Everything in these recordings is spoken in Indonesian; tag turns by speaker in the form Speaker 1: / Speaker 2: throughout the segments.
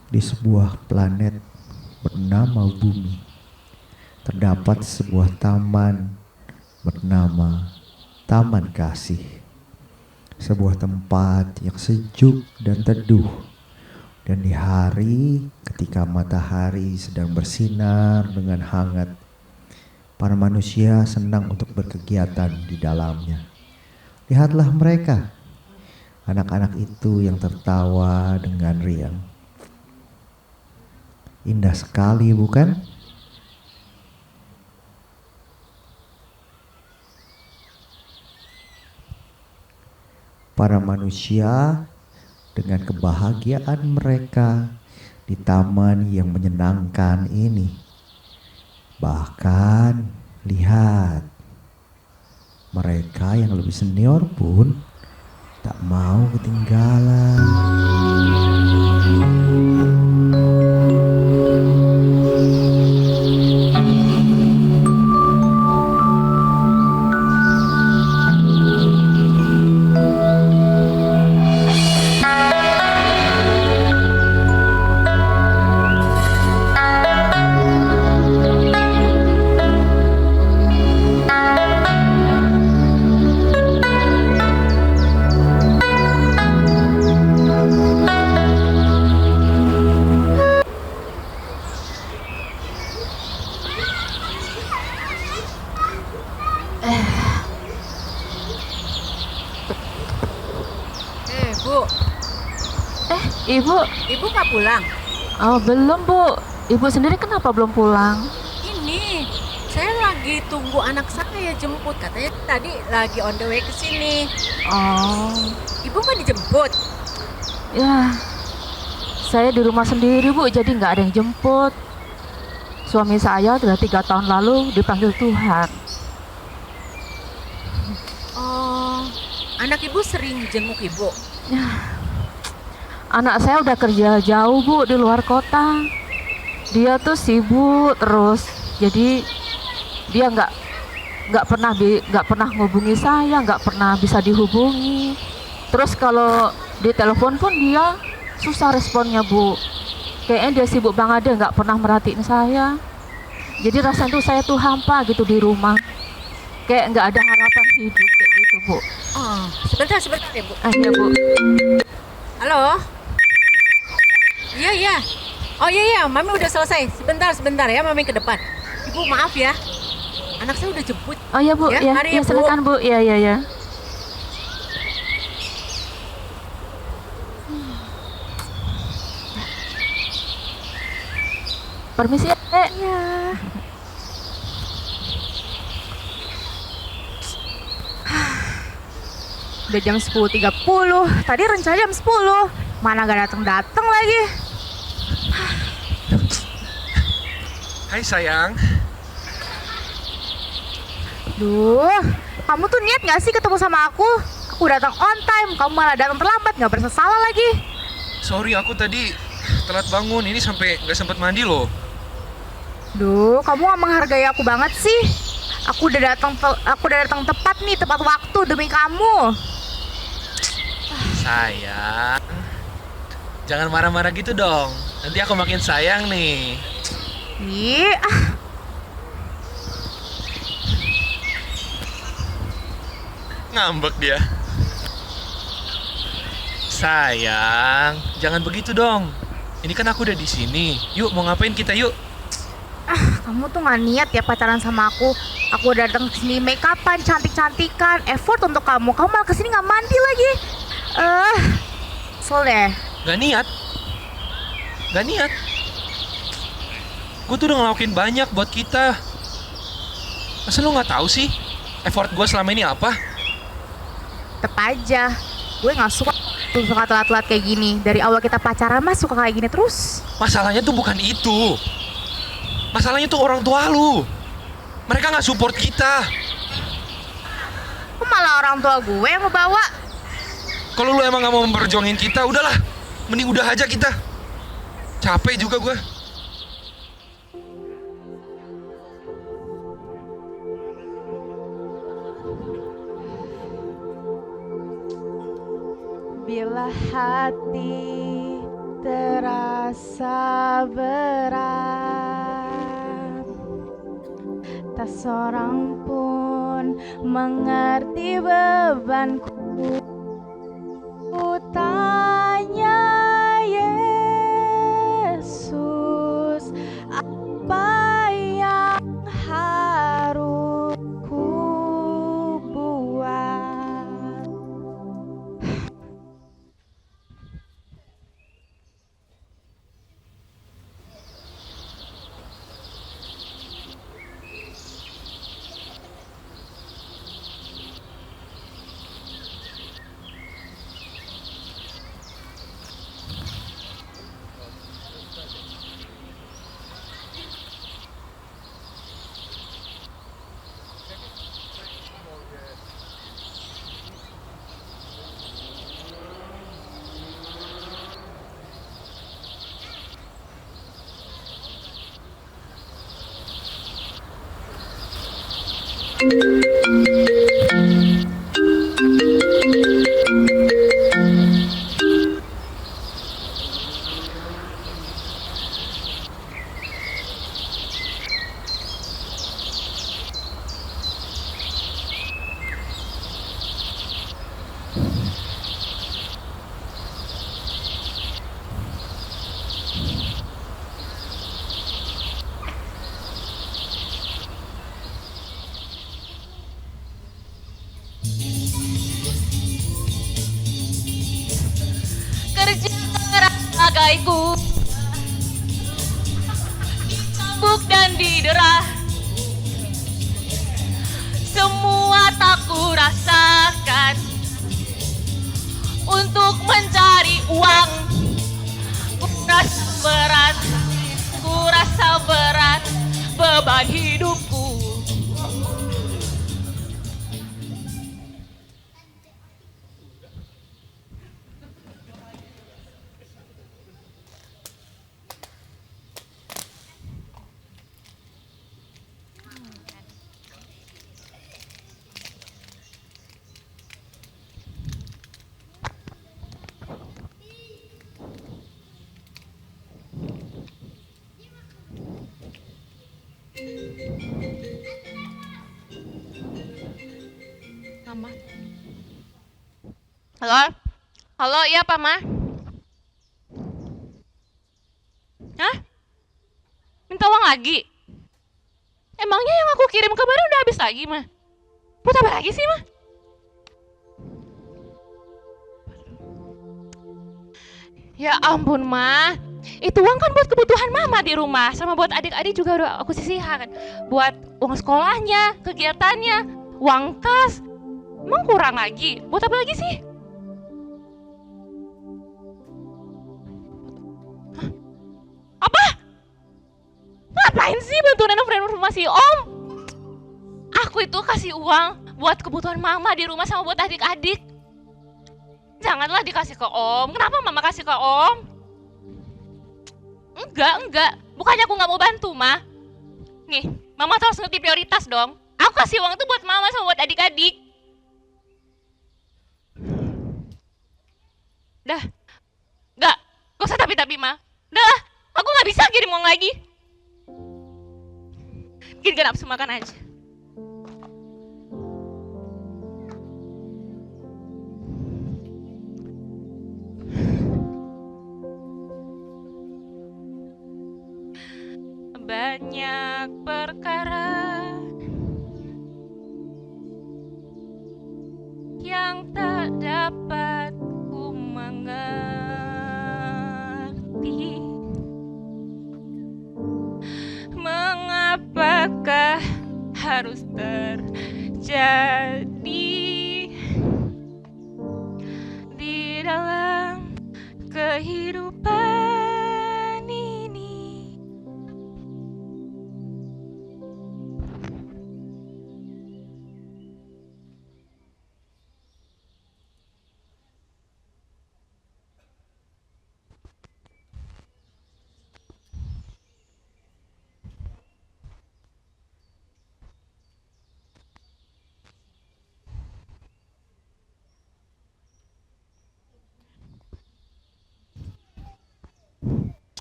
Speaker 1: Di sebuah planet bernama Bumi, terdapat sebuah taman bernama Taman Kasih. Sebuah tempat yang sejuk dan teduh. Dan di hari ketika matahari sedang bersinar dengan hangat, para manusia senang untuk berkegiatan di dalamnya. Lihatlah mereka, anak-anak itu yang tertawa dengan riang. Indah sekali, bukan? Para manusia dengan kebahagiaan mereka di taman yang menyenangkan ini. Bahkan lihat, mereka yang lebih senior pun tak mau ketinggalan.
Speaker 2: Bu,
Speaker 3: Ibu,
Speaker 2: ibu nggak pulang?
Speaker 3: oh belum Bu. Ibu sendiri kenapa belum pulang?
Speaker 2: Ini, saya lagi tunggu anak saya jemput. Katanya tadi lagi on the way ke sini.
Speaker 3: Oh,
Speaker 2: Ibu nggak dijemput?
Speaker 3: ya saya di rumah sendiri Bu, jadi nggak ada yang jemput. Suami saya sudah 3 tahun lalu dipanggil Tuhan.
Speaker 2: Oh, anak ibu sering jenguk ibu?
Speaker 3: Anak saya udah kerja jauh Bu di luar kota. Dia tuh sibuk terus, jadi dia nggak pernah ngubungi saya, nggak pernah bisa dihubungi. Terus kalau di telepon pun dia susah responnya Bu. Kayaknya dia sibuk banget, dia nggak pernah merhatiin saya. Jadi rasanya tuh saya tuh hampa gitu di rumah, kayak nggak ada harapan hidup kayak gitu Bu.
Speaker 2: Oh, sebentar ya Bu.
Speaker 3: Iya Bu.
Speaker 2: Halo? Iya, iya. Oh iya, Mami udah selesai. Sebentar ya, Mami ke depan. Ibu maaf ya, anak saya udah jemput.
Speaker 3: Oh iya Bu,
Speaker 2: Ya,
Speaker 3: ya,
Speaker 2: mari ya,
Speaker 3: ya
Speaker 2: Bu.
Speaker 3: silakan Bu. Iya iya ya. Permisi ya, Dek.
Speaker 2: Iya.
Speaker 4: Udah jam 10.30. Tadi rencana jam 10. Mana gak datang-datang lagi.
Speaker 5: Hai sayang.
Speaker 4: Duh, kamu tuh niat gak sih ketemu sama aku? Aku datang on time, kamu malah datang terlambat, gak bersalah lagi.
Speaker 5: Sorry aku tadi telat bangun. Ini sampai nggak sempat mandi loh.
Speaker 4: Duh, kamu gak menghargai aku banget sih. Aku udah datang tepat nih, tepat waktu demi kamu.
Speaker 5: Sayang, jangan marah-marah gitu dong. Nanti aku makin sayang nih.
Speaker 4: Ih,
Speaker 5: Ngambek dia. Sayang, jangan begitu dong. Ini kan aku udah di sini. Yuk, mau ngapain kita yuk?
Speaker 4: kamu tuh gak niat ya pacaran sama aku. Aku udah datang kesini make upan, cantik-cantikan, effort untuk kamu. Kamu malah kesini gak mandi lagi. Kesel deh.
Speaker 5: Gak niat. Gak niat. Gue tuh udah ngelakuin banyak buat kita. Masa lo gak tahu sih effort gue selama ini apa?
Speaker 4: Tetep aja, gue gak suka tuh suka telat-telat kayak gini. Dari awal kita pacaran mah suka kayak gini terus.
Speaker 5: Masalahnya tuh bukan itu. Masalahnya tuh orang tua lu. Mereka gak support kita.
Speaker 4: Kok malah orang tua gue yang ngebawa?
Speaker 5: Kalau lu emang gak mau memperjuangin kita, udahlah. Mending udah aja kita. Capek juga gue.
Speaker 6: Bila hati
Speaker 4: terasa berat. Tak seorang pun mengerti bebanku. Ku tanya Yesus, apa yang harus ku buat?
Speaker 3: Kerja keras bagaiku, cambuk dan didera, semua tak kurasakan untuk mencari uang. Kurasa berat beban hidupku.
Speaker 6: Mama. Halo? Halo, iya Pak Ma? Hah? Minta uang lagi? Emangnya yang aku kirim kemarin udah habis lagi, Ma? Buat apa lagi sih, Ma? Ya ampun, Ma. Itu uang kan buat kebutuhan Mama di rumah, sama buat adik-adik juga udah aku sisihkan. Buat uang sekolahnya, kegiatannya, uang kas. Emang kurang lagi? Buat apa lagi sih? Hah? Apa? Ngapain sih bantu informasi Om? Aku itu kasih uang buat kebutuhan Mama di rumah sama buat adik-adik. Janganlah dikasih ke Om. Kenapa Mama kasih ke Om? Enggak. Bukannya aku nggak mau bantu, Ma. Nih, Mama harus ngerti prioritas dong. Aku kasih uang itu buat Mama sama buat adik-adik. Dah, gak usah tapi-tapi, Ma. Udah, aku gak bisa kirim uang lagi. Bikin gak nafsu makan aja. Banyak perkara yang tak dapat ku mengerti. Mengapakah harus terjadi di dalam kehidupan ini?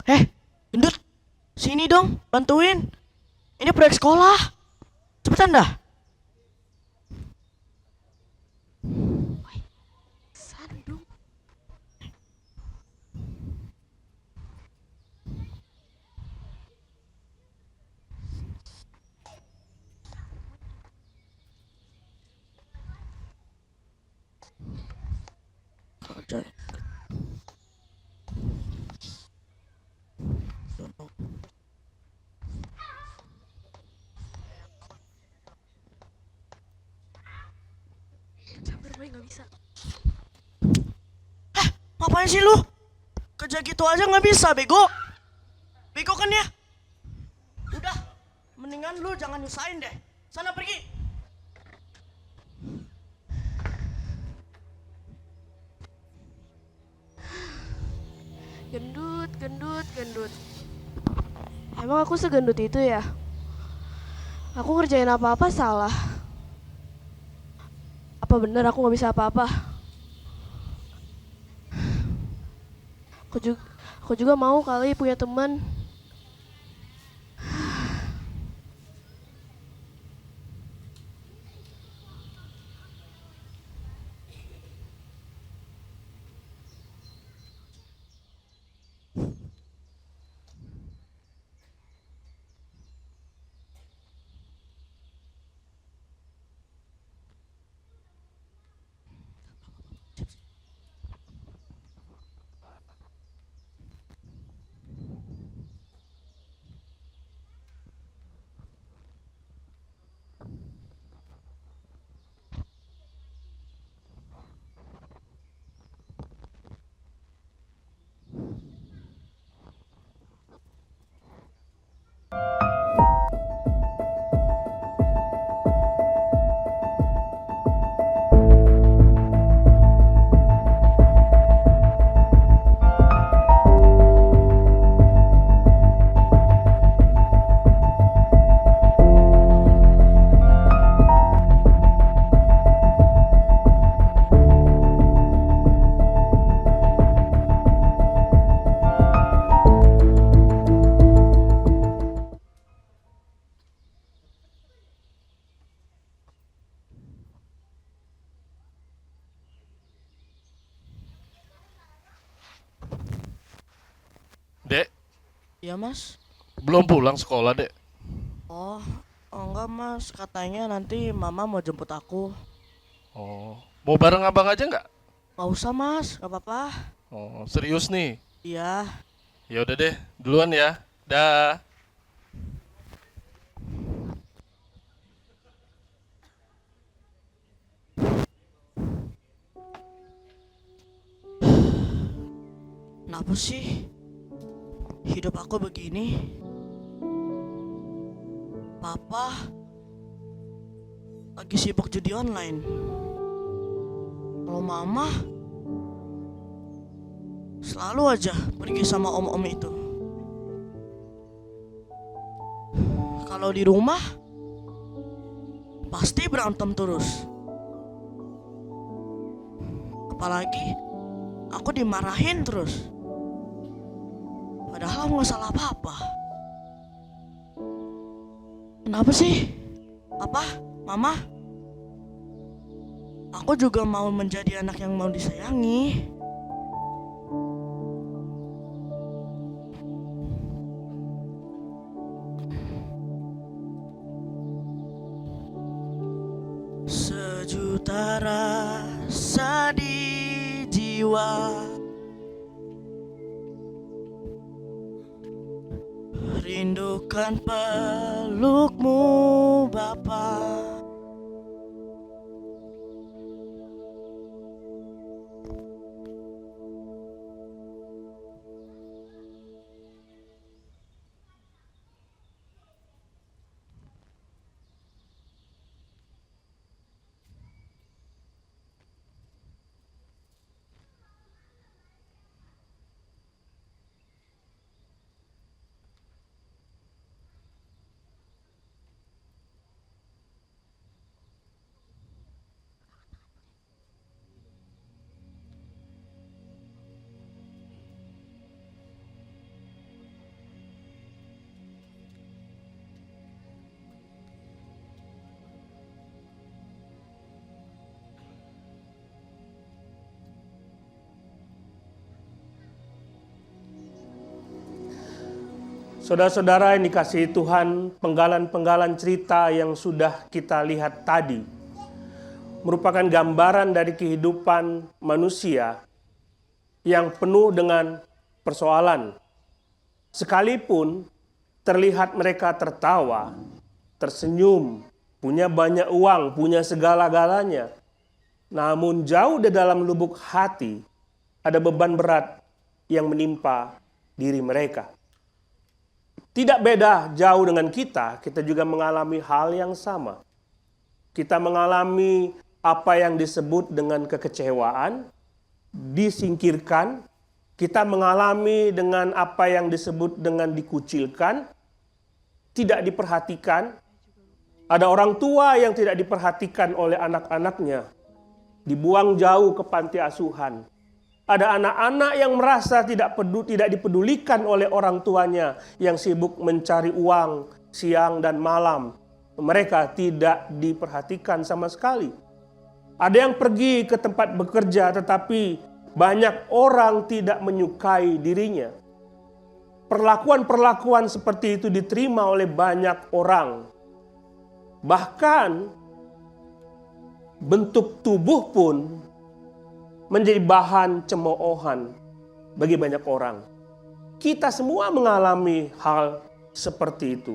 Speaker 7: Gendut, sini dong, bantuin. Ini proyek sekolah. Cepetan dah.
Speaker 6: Sandung. Sabar boy, nggak bisa.
Speaker 7: Ngapain sih lu? Kerja gitu aja nggak bisa, bego. Bego kan ya? Udah, mendingan lu jangan nyusahin deh. Sana pergi.
Speaker 8: Gendut, gendut, gendut. Emang aku segendut itu ya? Aku ngerjain apa-apa salah. Apa bener aku nggak bisa apa-apa? Aku juga mau kali punya teman.
Speaker 9: Dek,
Speaker 7: Iya mas.
Speaker 9: belum pulang sekolah, Dek.
Speaker 7: Oh, enggak mas. Katanya nanti mama mau jemput aku.
Speaker 9: Oh, mau bareng abang aja nggak?
Speaker 7: Gak usah mas, gak apa-apa.
Speaker 9: Oh, serius nih.
Speaker 7: Iya.
Speaker 9: Ya udah deh, duluan ya. Dah.
Speaker 7: Kenapa sih hidup aku begini? Papa lagi sibuk judi online. Kalau mama selalu aja pergi sama om-om itu. Kalau di rumah pasti berantem terus. Apalagi aku dimarahin terus. Padahal aku nggak salah apa-apa. Kenapa sih? Apa? Mama? Aku juga mau menjadi anak yang mau disayangi. Sejuta rasa di jiwa, rindukan pelukmu Bapa.
Speaker 10: Saudara-saudara yang dikasihi Tuhan, penggalan-penggalan cerita yang sudah kita lihat tadi merupakan gambaran dari kehidupan manusia yang penuh dengan persoalan. Sekalipun terlihat mereka tertawa, tersenyum, punya banyak uang, punya segala-galanya, namun jauh di dalam lubuk hati ada beban berat yang menimpa diri mereka. Tidak beda jauh dengan kita juga mengalami hal yang sama. Kita mengalami apa yang disebut dengan kekecewaan, disingkirkan. Kita mengalami dengan apa yang disebut dengan dikucilkan, tidak diperhatikan. Ada orang tua yang tidak diperhatikan oleh anak-anaknya, dibuang jauh ke panti asuhan. Ada anak-anak yang merasa tidak dipedulikan oleh orang tuanya yang sibuk mencari uang siang dan malam. Mereka tidak diperhatikan sama sekali. Ada yang pergi ke tempat bekerja tetapi banyak orang tidak menyukai dirinya. Perlakuan-perlakuan seperti itu diterima oleh banyak orang. Bahkan bentuk tubuh pun menjadi bahan cemoohan bagi banyak orang. Kita semua mengalami hal seperti itu.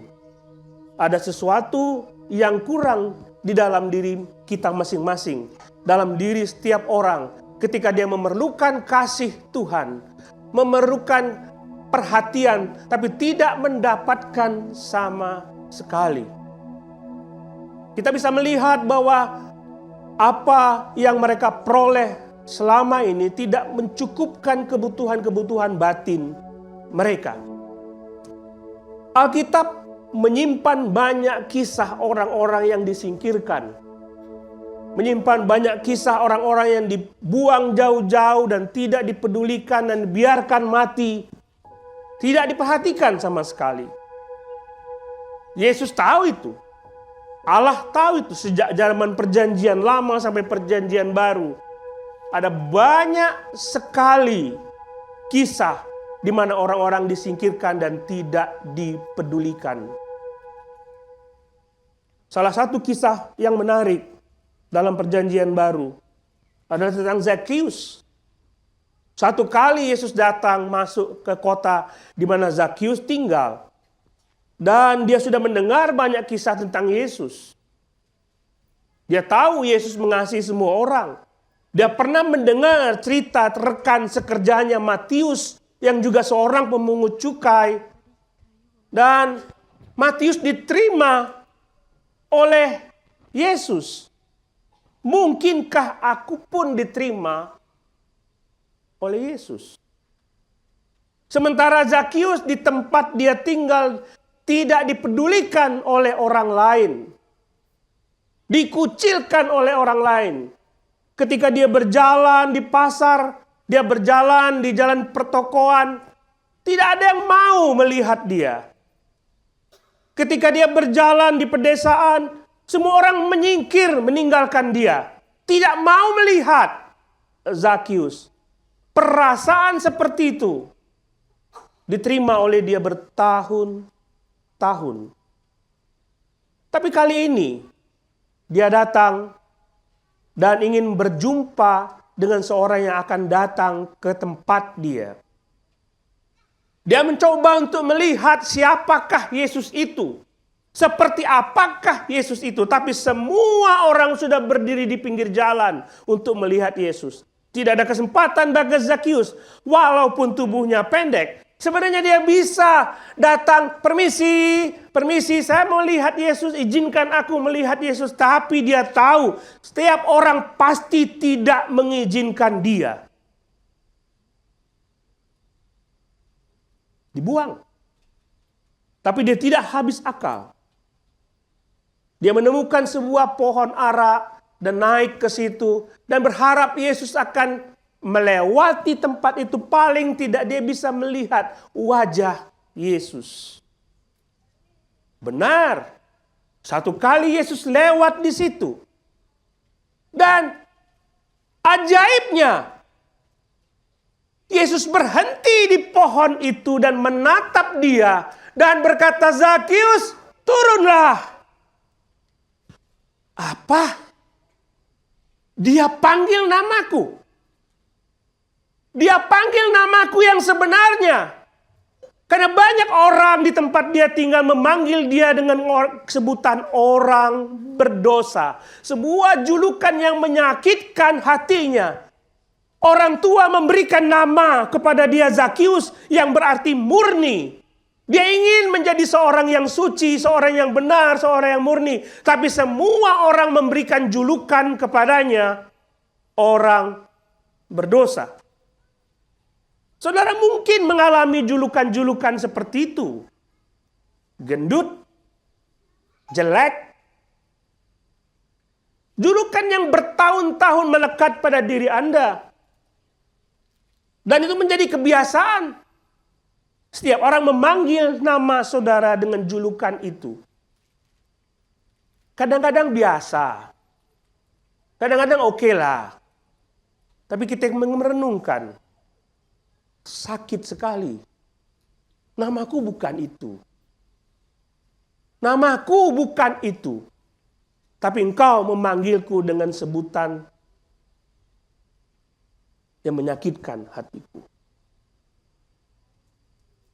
Speaker 10: Ada sesuatu yang kurang di dalam diri kita masing-masing, dalam diri setiap orang ketika dia memerlukan kasih Tuhan, memerlukan perhatian, tapi tidak mendapatkan sama sekali. Kita bisa melihat bahwa apa yang mereka peroleh selama ini tidak mencukupkan kebutuhan-kebutuhan batin mereka. Alkitab menyimpan banyak kisah orang-orang yang disingkirkan. Menyimpan banyak kisah orang-orang yang dibuang jauh-jauh dan tidak dipedulikan dan dibiarkan mati. Tidak diperhatikan sama sekali. Yesus tahu itu. Allah tahu itu sejak zaman perjanjian lama sampai perjanjian baru. Ada banyak sekali kisah di mana orang-orang disingkirkan dan tidak dipedulikan. Salah satu kisah yang menarik dalam perjanjian baru adalah tentang Zakheus. Satu kali Yesus datang masuk ke kota di mana Zakheus tinggal. Dan dia sudah mendengar banyak kisah tentang Yesus. Dia tahu Yesus mengasihi semua orang. Dia pernah mendengar cerita rekan sekerjanya Matius yang juga seorang pemungut cukai. Dan Matius diterima oleh Yesus. Mungkinkah aku pun diterima oleh Yesus? Sementara Zakheus di tempat dia tinggal tidak dipedulikan oleh orang lain. Dikucilkan oleh orang lain. Ketika dia berjalan di pasar, dia berjalan di jalan pertokoan, tidak ada yang mau melihat dia. Ketika dia berjalan di pedesaan, semua orang menyingkir meninggalkan dia. Tidak mau melihat Zakheus. Perasaan seperti itu diterima oleh dia bertahun-tahun. Tapi kali ini dia datang dan ingin berjumpa dengan seorang yang akan datang ke tempat dia. Dia mencoba untuk melihat siapakah Yesus itu. Seperti apakah Yesus itu. Tapi semua orang sudah berdiri di pinggir jalan untuk melihat Yesus. Tidak ada kesempatan bagi Zakheus. Walaupun tubuhnya pendek. Sebenarnya dia bisa datang, permisi, saya mau lihat Yesus, izinkan aku melihat Yesus. Tapi dia tahu setiap orang pasti tidak mengizinkan dia. Dibuang. Tapi dia tidak habis akal. Dia menemukan sebuah pohon ara dan naik ke situ dan berharap Yesus akan melewati tempat itu, paling tidak dia bisa melihat wajah Yesus. Benar. Satu kali Yesus lewat di situ. Dan ajaibnya, Yesus berhenti di pohon itu dan menatap dia dan berkata, Zakius, turunlah. Apa? Dia panggil namaku. Dia panggil namaku yang sebenarnya. Karena banyak orang di tempat dia tinggal memanggil dia dengan sebutan orang berdosa. Sebuah julukan yang menyakitkan hatinya. Orang tua memberikan nama kepada dia Zakius yang berarti murni. Dia ingin menjadi seorang yang suci, seorang yang benar, seorang yang murni. Tapi semua orang memberikan julukan kepadanya orang berdosa. Saudara mungkin mengalami julukan-julukan seperti itu. Gendut, jelek. Julukan yang bertahun-tahun melekat pada diri Anda. Dan itu menjadi kebiasaan. Setiap orang memanggil nama saudara dengan julukan itu. Kadang-kadang biasa. Kadang-kadang oke lah. Tapi kita merenungkan. Sakit sekali. Namaku bukan itu. Namaku bukan itu. Tapi engkau memanggilku dengan sebutan yang menyakitkan hatiku.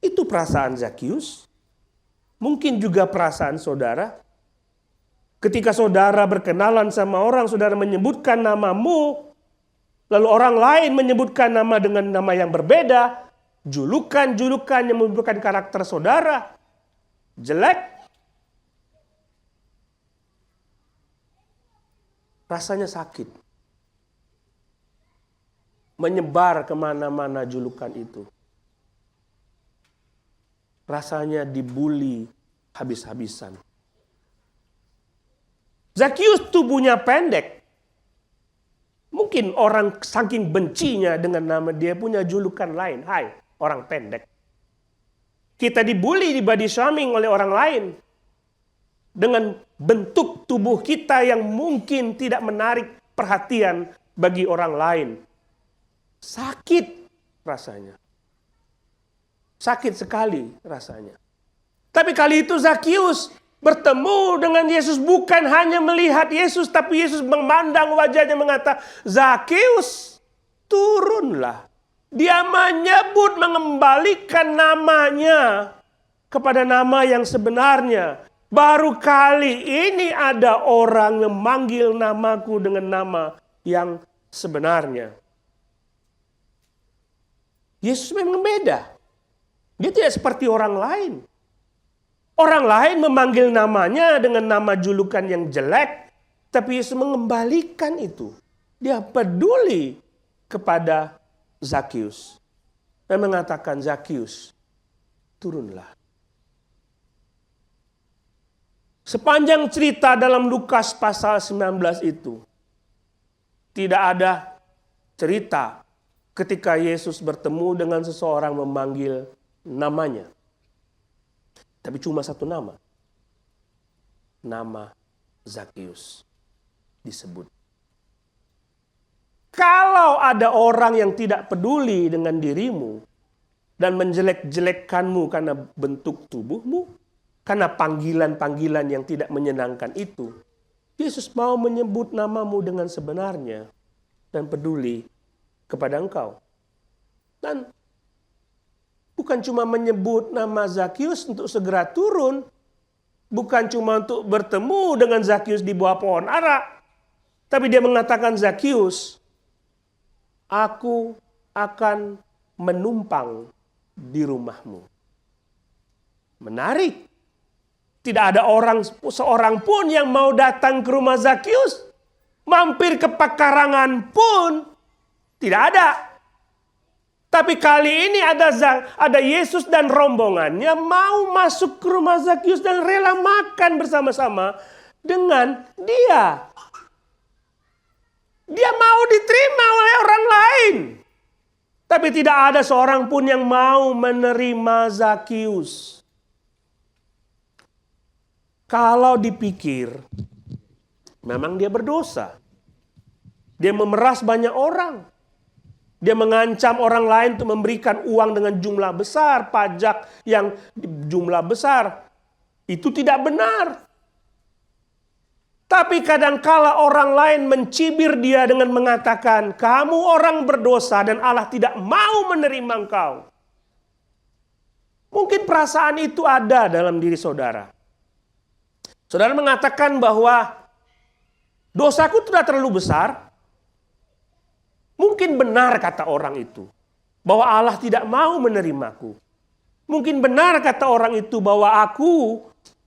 Speaker 10: Itu perasaan Zakius. Mungkin juga perasaan saudara. Ketika saudara berkenalan sama orang, saudara menyebutkan namamu. Lalu orang lain menyebutkan nama dengan nama yang berbeda. Julukan-julukan yang menyebutkan karakter saudara. Jelek. Rasanya sakit. Menyebar kemana-mana julukan itu. Rasanya dibully habis-habisan. Zakius tubuhnya pendek. Mungkin orang saking bencinya dengan nama dia punya julukan lain. Hai, orang pendek. Kita dibully, di body shaming oleh orang lain. Dengan bentuk tubuh kita yang mungkin tidak menarik perhatian bagi orang lain. Sakit rasanya. Sakit sekali rasanya. Tapi kali itu Zakius bertemu dengan Yesus bukan hanya melihat Yesus, tapi Yesus memandang wajahnya mengatakan, Zakius, turunlah. Dia menyebut, mengembalikan namanya kepada nama yang sebenarnya. Baru kali ini ada orang yang memanggil namaku dengan nama yang sebenarnya. Yesus memang beda. Dia tidak seperti orang lain. Orang lain memanggil namanya dengan nama julukan yang jelek. Tapi Yesus mengembalikan itu. Dia peduli kepada Zakius. Dan mengatakan, Zakius, turunlah. Sepanjang cerita dalam Lukas pasal 19 itu. Tidak ada cerita ketika Yesus bertemu dengan seseorang memanggil namanya. Tapi cuma satu nama. Nama Zakius disebut. Kalau ada orang yang tidak peduli dengan dirimu dan menjelek-jelekkanmu karena bentuk tubuhmu, karena panggilan-panggilan yang tidak menyenangkan itu, Yesus mau menyebut namamu dengan sebenarnya dan peduli kepada engkau. Dan bukan cuma menyebut nama Zakius untuk segera turun. Bukan cuma untuk bertemu dengan Zakius di bawah pohon ara. Tapi dia mengatakan, Zakius, aku akan menumpang di rumahmu. Menarik. Tidak ada seorang pun yang mau datang ke rumah Zakius. Mampir ke pekarangan pun tidak ada. Tapi kali ini ada Yesus dan rombongannya mau masuk ke rumah Zakius dan rela makan bersama-sama dengan dia. Dia mau diterima oleh orang lain. Tapi tidak ada seorang pun yang mau menerima Zakius. Kalau dipikir, memang dia berdosa. Dia memeras banyak orang. Dia mengancam orang lain untuk memberikan uang dengan jumlah besar, pajak yang jumlah besar. Itu tidak benar. Tapi kadangkala orang lain mencibir dia dengan mengatakan, kamu orang berdosa dan Allah tidak mau menerima engkau. Mungkin perasaan itu ada dalam diri saudara. Saudara mengatakan bahwa dosaku sudah terlalu besar. Mungkin benar kata orang itu, bahwa Allah tidak mau menerimaku. Mungkin benar kata orang itu bahwa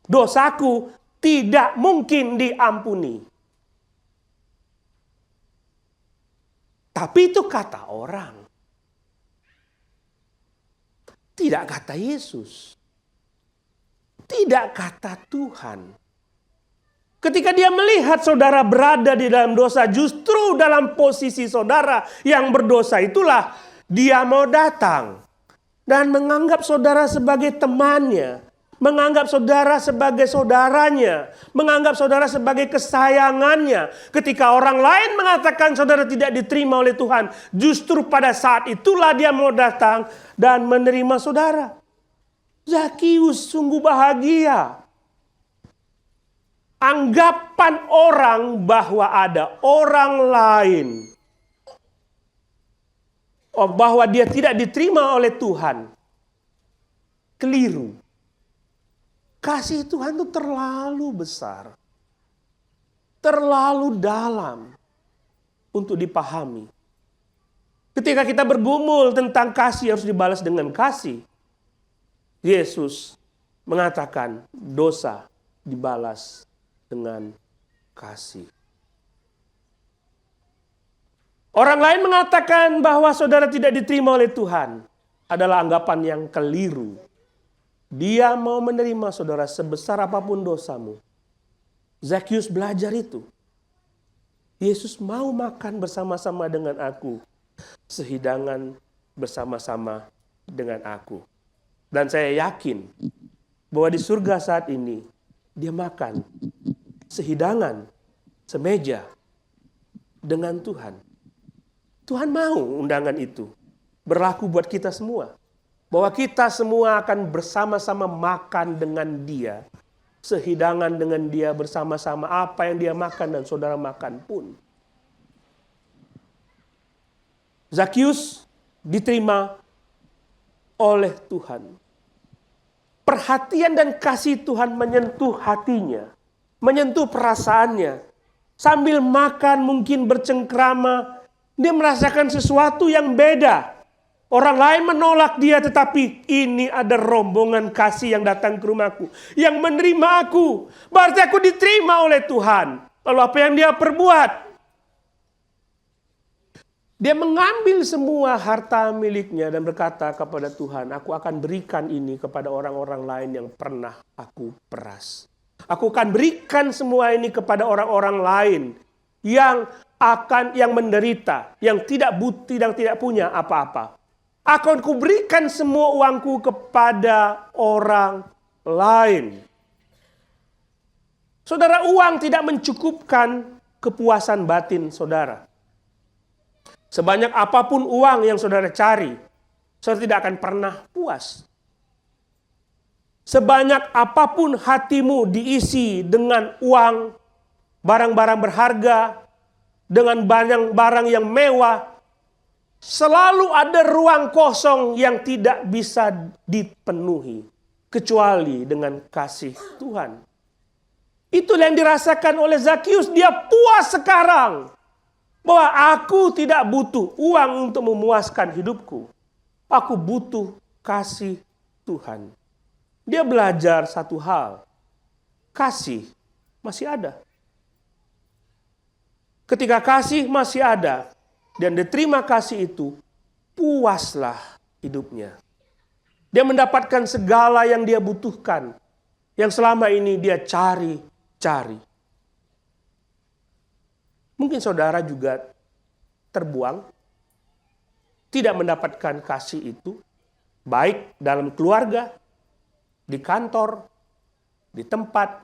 Speaker 10: dosaku tidak mungkin diampuni. Tapi itu kata orang. Tidak kata Yesus. Tidak kata Tuhan. Ketika dia melihat saudara berada di dalam dosa, justru dalam posisi saudara yang berdosa itulah dia mau datang dan menganggap saudara sebagai temannya. Menganggap saudara sebagai saudaranya. Menganggap saudara sebagai kesayangannya. Ketika orang lain mengatakan saudara tidak diterima oleh Tuhan, justru pada saat itulah dia mau datang dan menerima saudara. Zakius sungguh bahagia. Anggapan orang bahwa ada orang lain, bahwa dia tidak diterima oleh Tuhan, keliru. Kasih Tuhan itu terlalu besar, terlalu dalam untuk dipahami. Ketika kita bergumul tentang kasih harus dibalas dengan kasih, Yesus mengatakan dosa dibalas dengan kasih. Orang lain mengatakan bahwa saudara tidak diterima oleh Tuhan adalah anggapan yang keliru. Dia mau menerima saudara sebesar apapun dosamu. Zakius belajar itu. Yesus mau makan bersama-sama dengan aku. Sehidangan bersama-sama dengan aku. Dan saya yakin bahwa di surga saat ini dia makan sehidangan, semeja dengan Tuhan. Tuhan mau undangan itu berlaku buat kita semua. Bahwa kita semua akan bersama-sama makan dengan dia. Sehidangan dengan dia bersama-sama. Apa yang dia makan dan saudara makan pun. Zakius diterima oleh Tuhan. Perhatian dan kasih Tuhan menyentuh hatinya. Menyentuh perasaannya. Sambil makan mungkin bercengkrama. Dia merasakan sesuatu yang beda. Orang lain menolak dia, tetapi ini ada rombongan kasih yang datang ke rumahku. Yang menerima aku. Berarti aku diterima oleh Tuhan. Lalu apa yang dia perbuat? Dia mengambil semua harta miliknya dan berkata kepada Tuhan, aku akan berikan ini kepada orang-orang lain yang pernah aku peras. Aku akan berikan semua ini kepada orang-orang lain yang menderita, yang tidak punya apa-apa. Akan kuberikan semua uangku kepada orang lain. Saudara, uang tidak mencukupkan kepuasan batin saudara. Sebanyak apapun uang yang saudara cari, saudara tidak akan pernah puas. Sebanyak apapun hatimu diisi dengan uang, barang-barang berharga, dengan barang-barang yang mewah, selalu ada ruang kosong yang tidak bisa dipenuhi. Kecuali dengan kasih Tuhan. Itulah yang dirasakan oleh Zakius. Dia puas sekarang. Bahwa aku tidak butuh uang untuk memuaskan hidupku. Aku butuh kasih Tuhan. Dia belajar satu hal. Kasih masih ada. Ketika kasih masih ada. Dan diterima kasih itu, puaslah hidupnya. Dia mendapatkan segala yang dia butuhkan. Yang selama ini dia cari. Mungkin saudara juga terbuang. Tidak mendapatkan kasih itu. Baik dalam keluarga, di kantor, di tempat.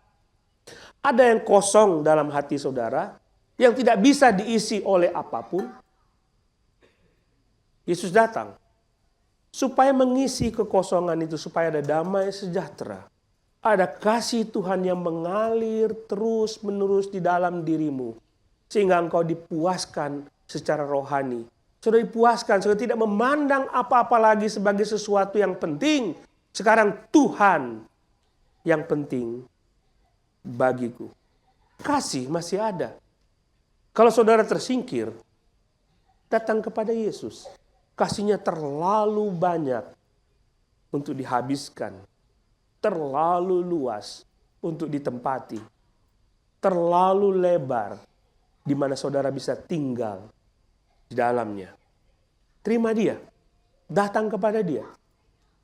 Speaker 10: Ada yang kosong dalam hati saudara. Yang tidak bisa diisi oleh apapun. Yesus datang supaya mengisi kekosongan itu, supaya ada damai sejahtera. Ada kasih Tuhan yang mengalir terus-menerus di dalam dirimu. Sehingga engkau dipuaskan secara rohani. Sudah dipuaskan, sudah tidak memandang apa-apa lagi sebagai sesuatu yang penting. Sekarang Tuhan yang penting bagiku. Kasih masih ada. Kalau saudara tersingkir, datang kepada Yesus. Kasihnya terlalu banyak untuk dihabiskan. Terlalu luas untuk ditempati. Terlalu lebar di mana saudara bisa tinggal di dalamnya. Terima dia. Datang kepada dia.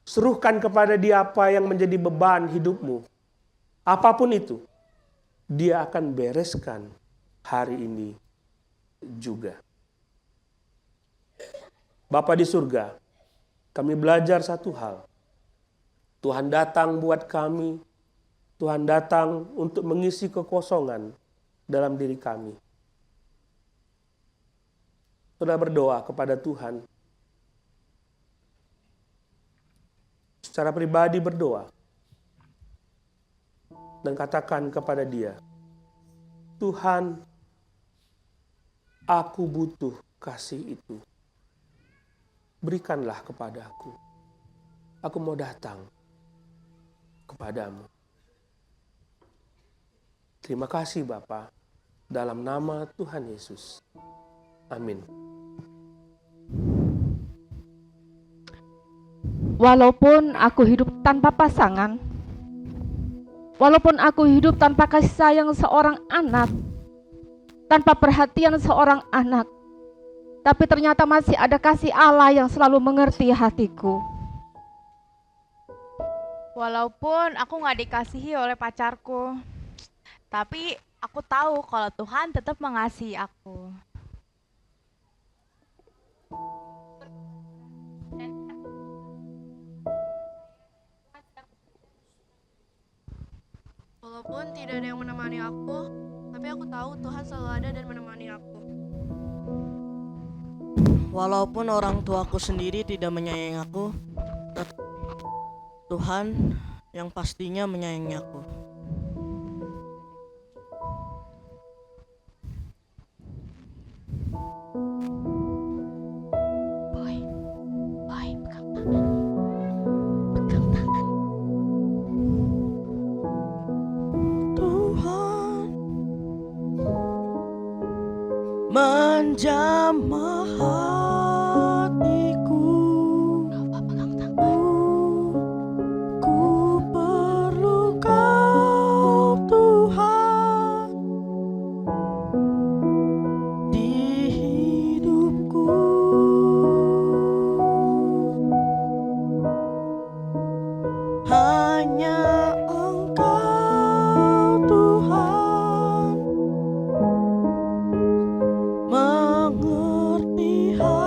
Speaker 10: Seruhkan kepada dia apa yang menjadi beban hidupmu. Apapun itu, dia akan bereskan hari ini juga. Bapa di surga, kami belajar satu hal. Tuhan datang buat kami. Tuhan datang untuk mengisi kekosongan dalam diri kami. Saudara berdoa kepada Tuhan. Secara pribadi berdoa. Dan katakan kepada dia, Tuhan, aku butuh kasih itu. Berikanlah kepada aku. Aku mau datang kepadamu. Terima kasih Bapa, dalam nama Tuhan Yesus. Amin.
Speaker 3: Walaupun aku hidup tanpa pasangan, walaupun aku hidup tanpa kasih sayang seorang anak, tanpa perhatian seorang anak, tapi ternyata masih ada kasih Allah yang selalu mengerti hatiku.
Speaker 4: Walaupun aku gak dikasihi oleh pacarku, tapi aku tahu kalau Tuhan tetap mengasihi aku.
Speaker 8: Walaupun tidak ada yang menemani aku, tapi aku tahu Tuhan selalu ada dan menemani aku.
Speaker 7: Walaupun orang tuaku sendiri tidak menyayangi aku, Tuhan yang pastinya menyayangi aku.
Speaker 4: Boy, pegang tangan. Pegang tangan.
Speaker 7: Tuhan menjamah hatiku.
Speaker 4: Pegang tangan.
Speaker 7: Ku perlu Kau Tuhan di hidupku. Hanya Engkau Tuhan mengerti hati.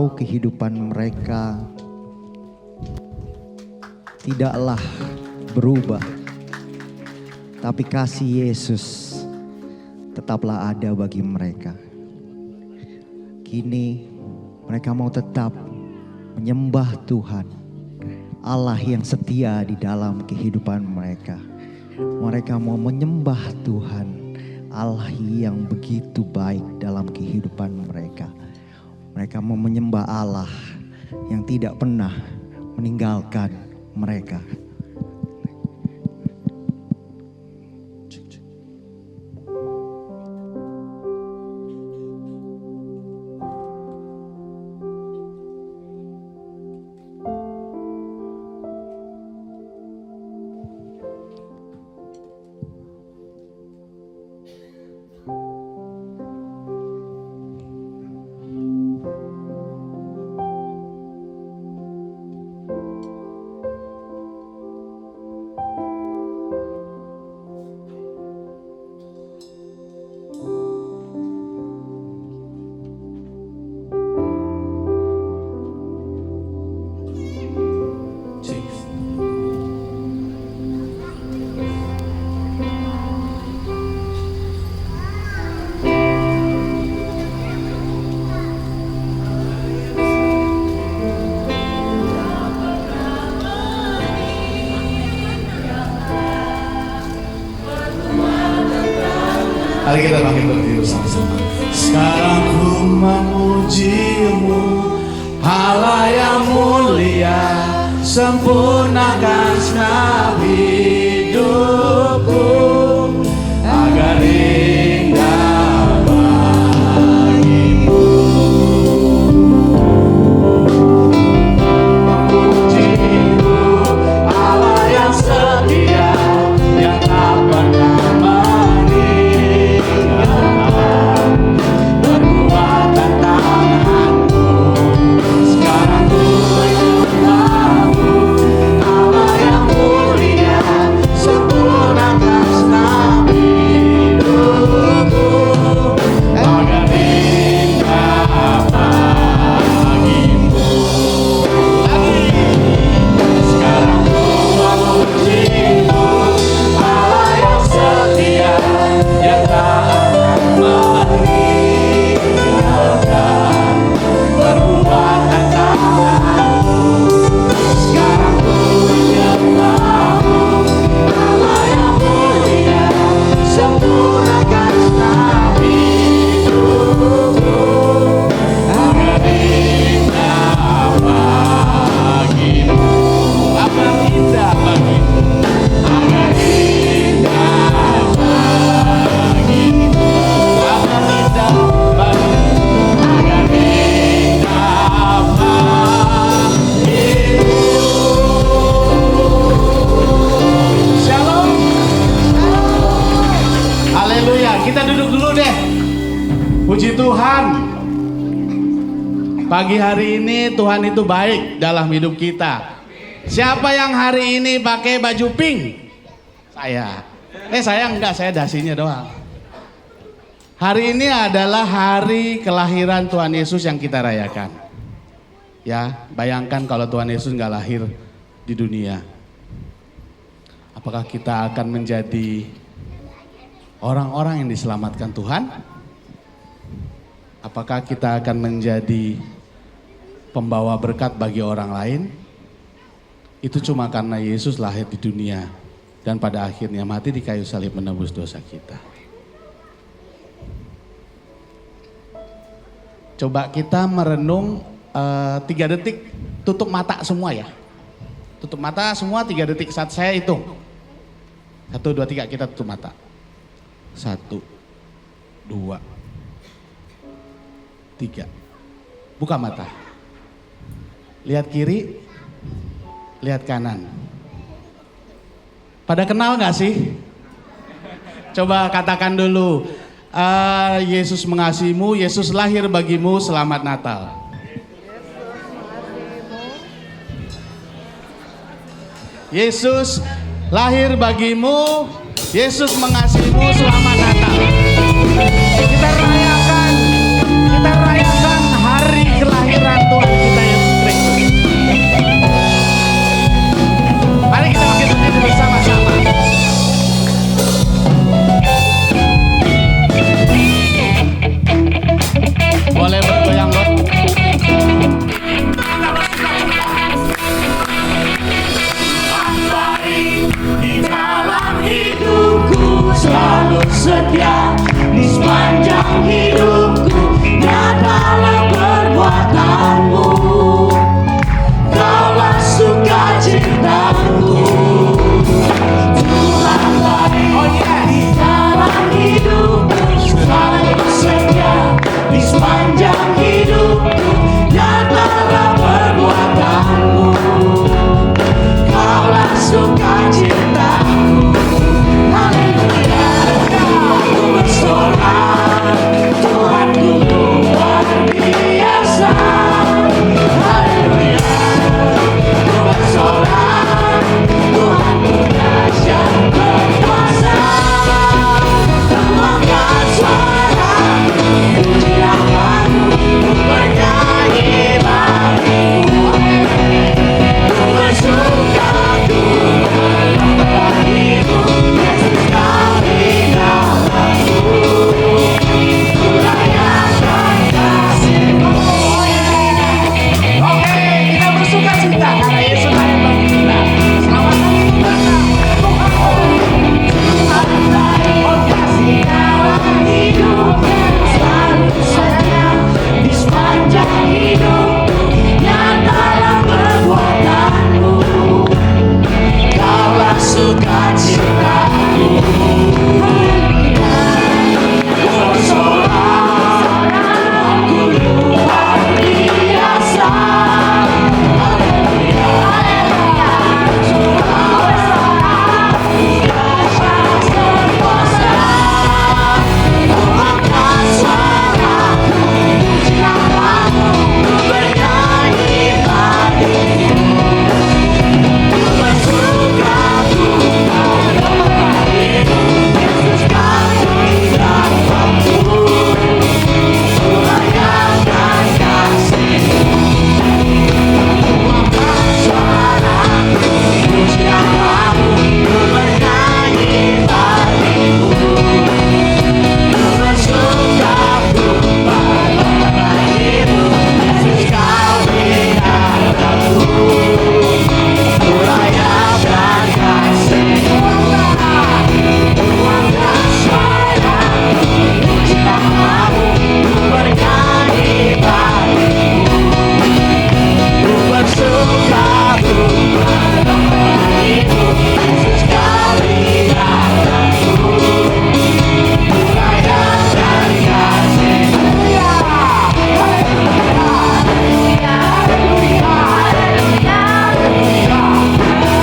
Speaker 1: walau kehidupan mereka tidaklah berubah, tapi kasih Yesus tetaplah ada bagi mereka. Kini mereka mau tetap menyembah Tuhan, Allah yang setia di dalam kehidupan mereka. Mereka mau menyembah Tuhan, Allah yang begitu baik dalam kehidupan mereka. Mereka mau menyembah Allah yang tidak pernah meninggalkan mereka.
Speaker 11: Mari kita bangkit berdiri bersama-sama. Sekarang ku memuji-Mu, Allah yang mulia, sempurnakan segenap hidupku agar indah bagimu. Memuji-Mu, Allah yang setia, yang tak pernah pagi hari ini Tuhan itu baik dalam hidup kita. Siapa yang hari ini pakai baju pink? Saya. Saya enggak, saya dasinya doang. Hari ini adalah hari kelahiran Tuhan Yesus yang kita rayakan. Ya, bayangkan kalau Tuhan Yesus enggak lahir di dunia. Apakah kita akan menjadi orang-orang yang diselamatkan Tuhan? Apakah kita akan menjadi pembawa berkat bagi orang lain? Itu cuma karena Yesus lahir di dunia dan pada akhirnya mati di kayu salib menebus dosa kita. Coba kita merenung 3 detik, tutup mata semua ya. Tutup mata semua 3 detik, saat saya hitung. 1, 2, 3 kita tutup mata. 1, 2, 3. Buka mata. Lihat kiri, lihat kanan. Pada kenal gak sih? Coba katakan dulu, Yesus mengasihimu, Yesus lahir bagimu, selamat Natal. Yesus lahir bagimu, Yesus mengasihimu, selamat Natal. Kita rayakan hari kelahiran Tuhan
Speaker 7: sepanjang hidupku, nyatalah perbuatanmu. Kaulah sukacitaku, Tuhan baik di dalam hidupku, selalu setia di sepanjang hidupku, nyatalah perbuatanmu. Kaulah sukacitaku, haleluya. Aku bersorak, Tuhanku luar biasa, haleluya. Aku bersorak, Tuhanku dahsyat berkuasa. Temankan suaraku, puji namamu, bernyanyi bagimu. Ku bersuka, ku bagimu, Yesus kau di dalamku. Ku layakan kasih-Mu. Oke, kita bersuka cita karena Yesus lahir bagi kita. Selamat hari Tuhan. Tuhan baik, kasih dalam hidupku, selalu setia di sepanjang hidupku, nyatalah perbuatanmu. Kaulah sukacitaku, ku bersorak, Tuhanku luar biasa, haleluya. Dahsyat berkuasa, temankan suaraku, puji namamu, bernyanyi bagimu. Ku bersuka, ku bagimu, Yesus kau di dalamku. Ku layakan kasih-Mu. Tuangkan suaraku, puji namamu, ku bernyanyi bagimu. Ku bersuka, ku bagimu, Yesus kau di dalamku. Ku layakan kasih-Mu. Tuangkan suaraku, puji namamu, ku bernyanyi bagimu. Ku bersuka, ku bagimu, Yesus kau di dalamku. Ku layakan kasih-Mu. Haleluya, haleluya, haleluya, haleluya, haleluya,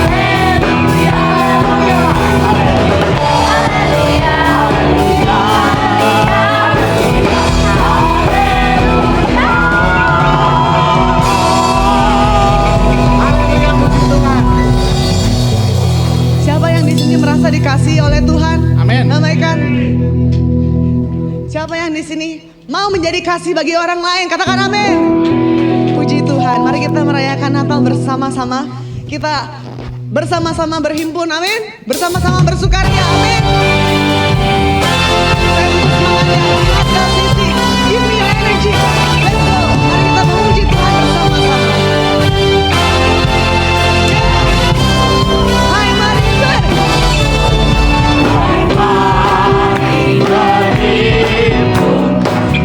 Speaker 7: haleluya,
Speaker 12: Siapa yang di sini merasa dikasihi oleh Tuhan?
Speaker 11: Amin.
Speaker 12: Ramaikan. Siapa yang di sini mau menjadi kasih bagi orang lain? Katakan amin. Puji Tuhan. Mari kita merayakan Natal bersama-sama. Kita bersama-sama berhimpun. Amin. Bersama-sama bersukaria. Amin. Saya butuh semangatnya. Natal Sisi. Give me your energy. Let's go. Mari kita memuji Tuhan bersama-sama. Hai Marisan.
Speaker 7: Mari berhimpun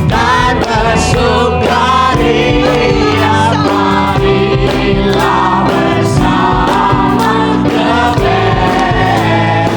Speaker 7: dan bersukaria, marilah bersama ke Betlehem.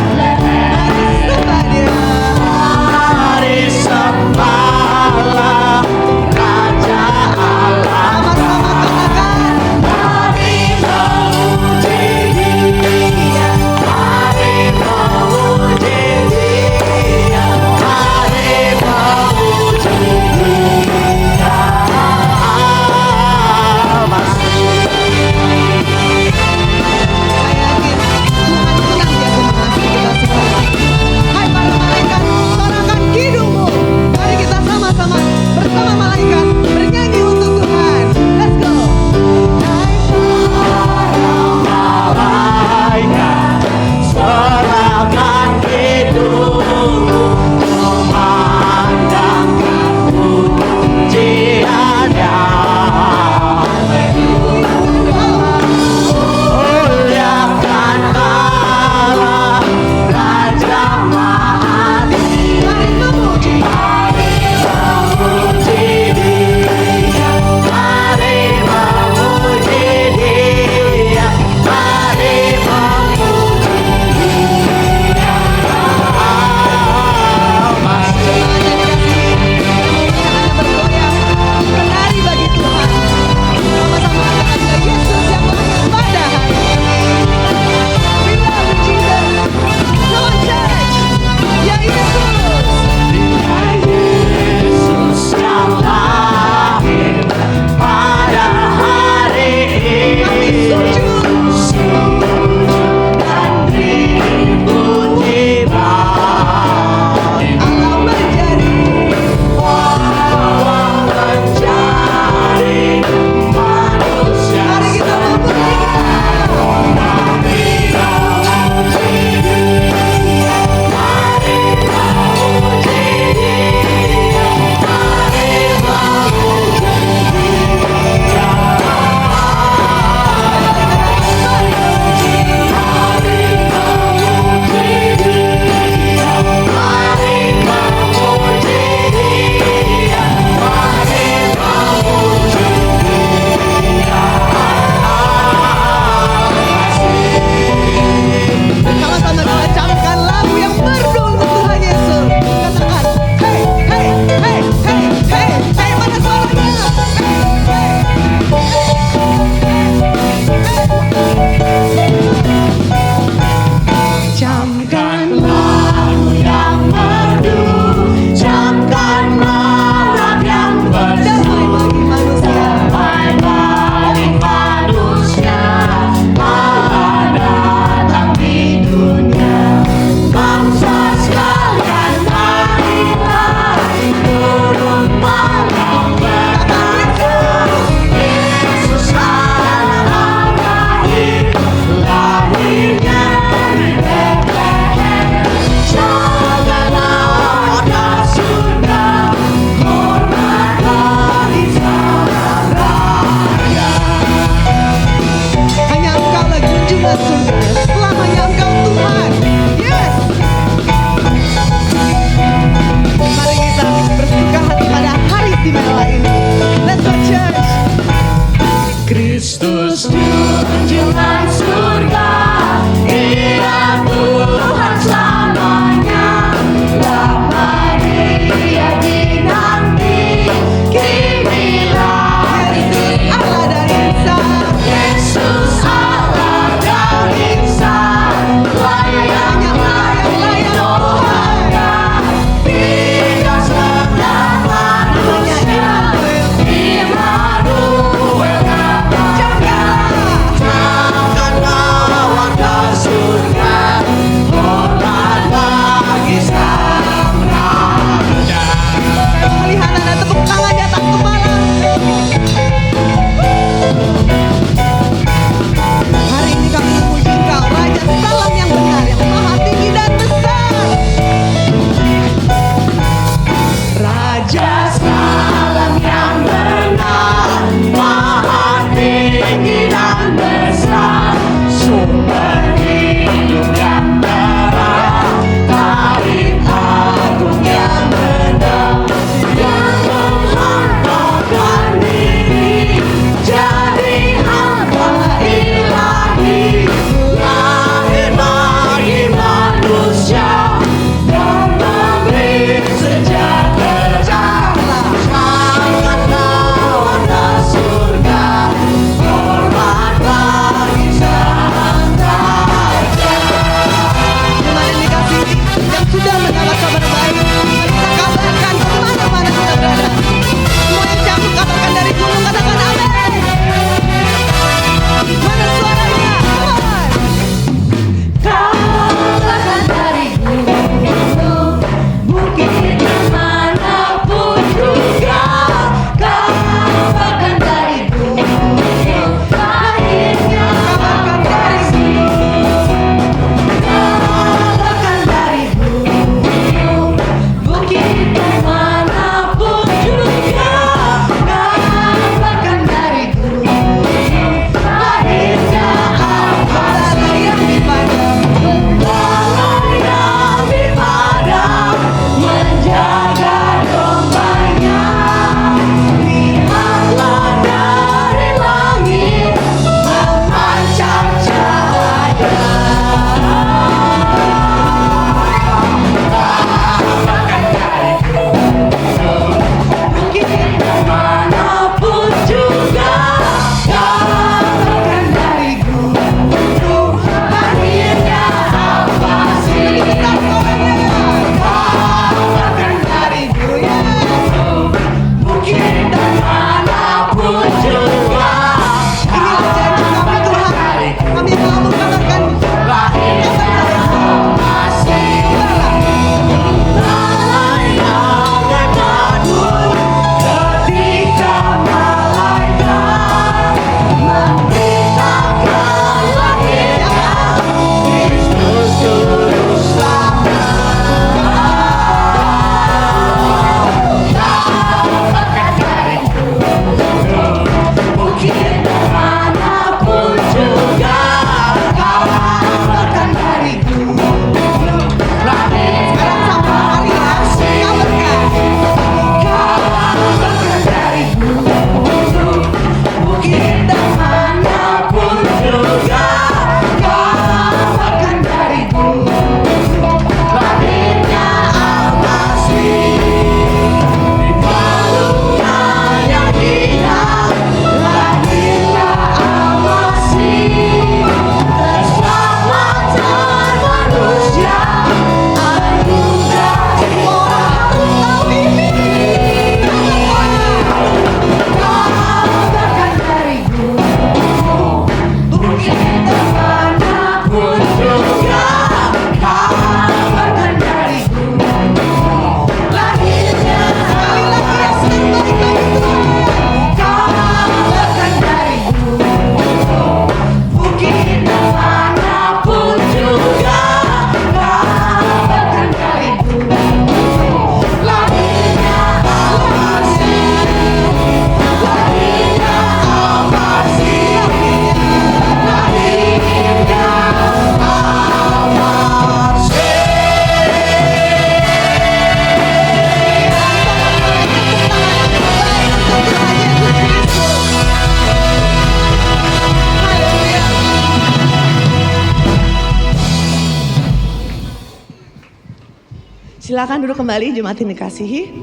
Speaker 12: Silakan duduk kembali jemaat yang dikasihi.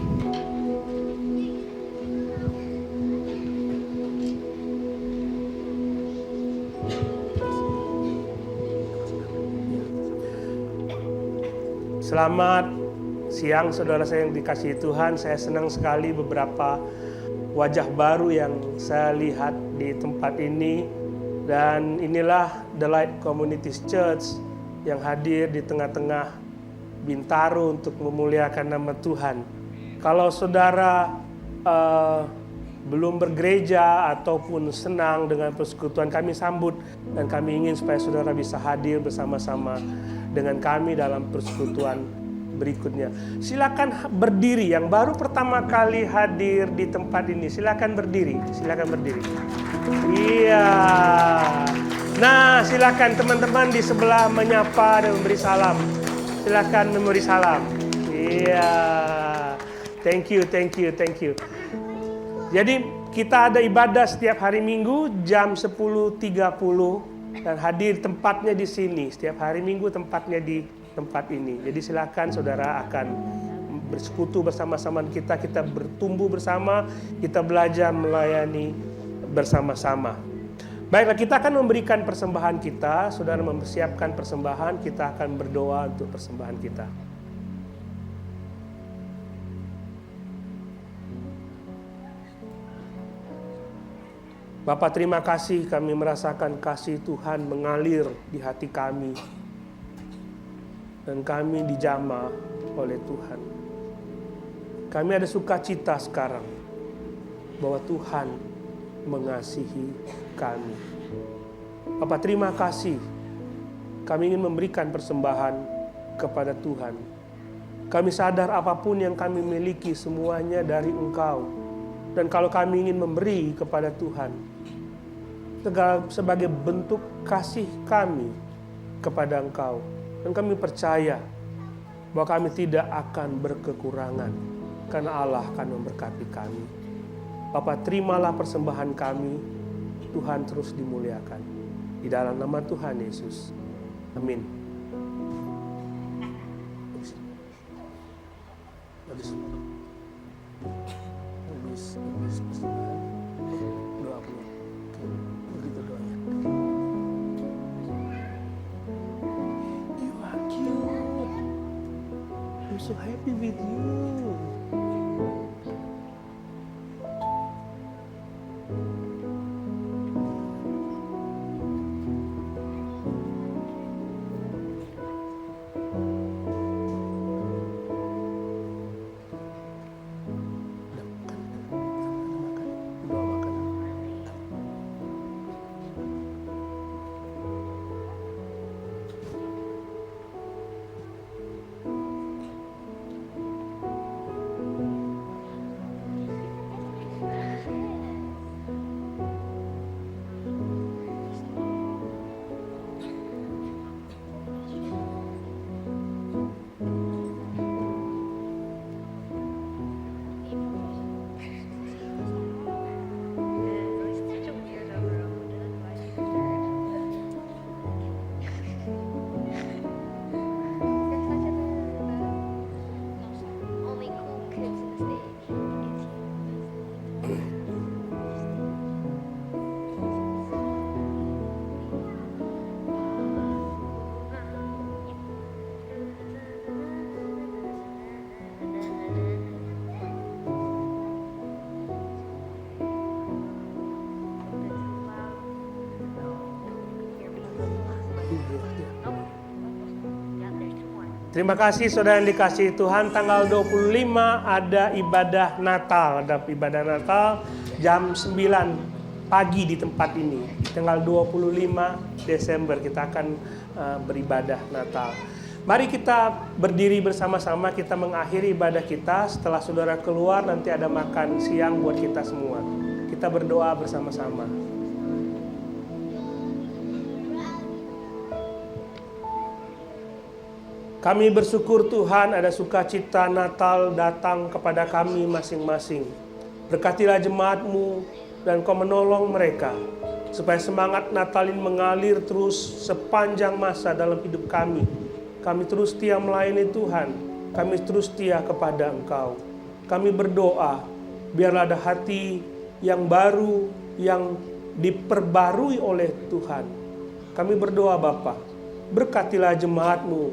Speaker 10: Selamat siang saudara saya yang dikasihi Tuhan. Saya senang sekali beberapa wajah baru yang saya lihat di tempat ini. Dan inilah The Light Community Church yang hadir di tengah-tengah Bintaro untuk memuliakan nama Tuhan. Kalau saudara belum bergereja ataupun senang dengan persekutuan, kami sambut dan kami ingin supaya saudara bisa hadir bersama-sama dengan kami dalam persekutuan berikutnya. Silakan berdiri, yang baru pertama kali hadir di tempat ini, silakan berdiri, silakan berdiri. Iya. Nah, silakan teman-teman di sebelah menyapa dan memberi salam. Silakan memberi salam. Iya. Thank you. Jadi kita ada ibadah setiap hari Minggu jam 10.30 dan hadir tempatnya di sini. Setiap hari Minggu tempatnya di tempat ini. Jadi silakan saudara akan bersekutu bersama-sama kita bertumbuh bersama, kita belajar melayani bersama-sama. Baiklah, kita akan memberikan persembahan kita. Saudara mempersiapkan persembahan, kita akan berdoa untuk persembahan kita. Bapa, terima kasih, kami merasakan kasih Tuhan mengalir di hati kami. Dan kami dijamah oleh Tuhan. Kami ada sukacita sekarang bahwa Tuhan mengasihi kami. Bapa, terima kasih. Kami ingin memberikan persembahan kepada Tuhan. Kami sadar apapun yang kami miliki semuanya dari Engkau. Dan kalau kami ingin memberi kepada Tuhan sebagai bentuk kasih kami kepada Engkau. Dan kami percaya bahwa kami tidak akan berkekurangan karena Allah akan memberkati kami. Bapa, terimalah persembahan kami. Tuhan terus dimuliakan. Di dalam nama Tuhan Yesus. Amin. Doa punya. Begitu doanya. You are cute. I'm so happy with you. Terima kasih saudara yang dikasihi Tuhan. Tanggal 25 ada ibadah Natal. Ada ibadah Natal jam 9 pagi di tempat ini. Tanggal 25 Desember kita akan beribadah Natal. Mari kita berdiri bersama-sama, kita mengakhiri ibadah kita. Setelah saudara keluar nanti ada makan siang buat kita semua. Kita berdoa bersama-sama. Kami bersyukur Tuhan ada sukacita Natal datang kepada kami masing-masing. Berkatilah jemaat-Mu dan Kau menolong mereka. Supaya semangat Natal ini mengalir terus sepanjang masa dalam hidup kami. Kami terus setia melayani Tuhan. kami terus setia kepada Engkau. Kami berdoa, biarlah ada hati yang baru, yang diperbarui oleh Tuhan. Kami berdoa Bapa, berkatilah jemaat-Mu.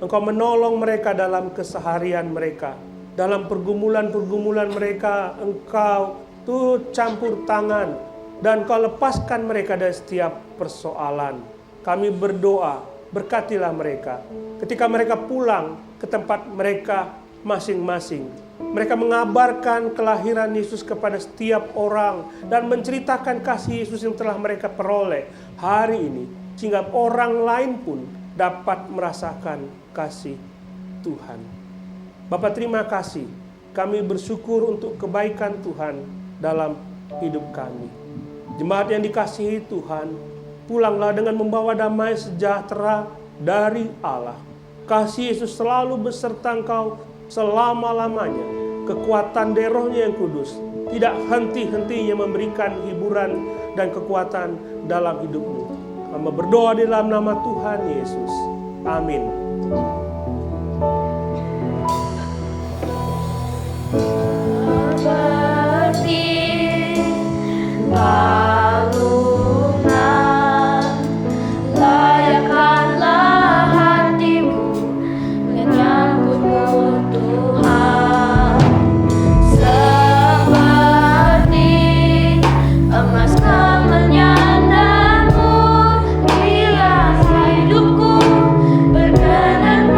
Speaker 10: Engkau menolong mereka dalam keseharian mereka. Dalam pergumulan-pergumulan mereka, Engkau turut campur tangan. Dan Engkau lepaskan mereka dari setiap persoalan. Kami berdoa, berkatilah mereka. Ketika mereka pulang ke tempat mereka masing-masing, mereka mengabarkan kelahiran Yesus kepada setiap orang dan menceritakan kasih Yesus yang telah mereka peroleh hari ini, sehingga orang lain pun dapat merasakan kasih Tuhan. Bapa, terima kasih. Kami bersyukur untuk kebaikan Tuhan dalam hidup kami. Jemaat yang dikasihi Tuhan, pulanglah dengan membawa damai sejahtera dari Allah. Kasih Yesus selalu beserta engkau selama-lamanya. Kekuatan dari Roh-Nya yang kudus tidak henti-hentinya memberikan hiburan dan kekuatan dalam hidupmu. Kami berdoa di dalam nama Tuhan Yesus. Amin.
Speaker 13: Hidupku berkenan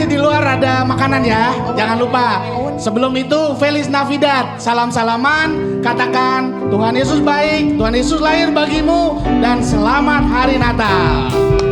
Speaker 11: nanti di luar ada makanan ya. Jangan lupa. Sebelum itu Feliz Navidad. Salam-salaman, katakan Tuhan Yesus baik, Tuhan Yesus lahir bagimu, dan selamat hari Natal.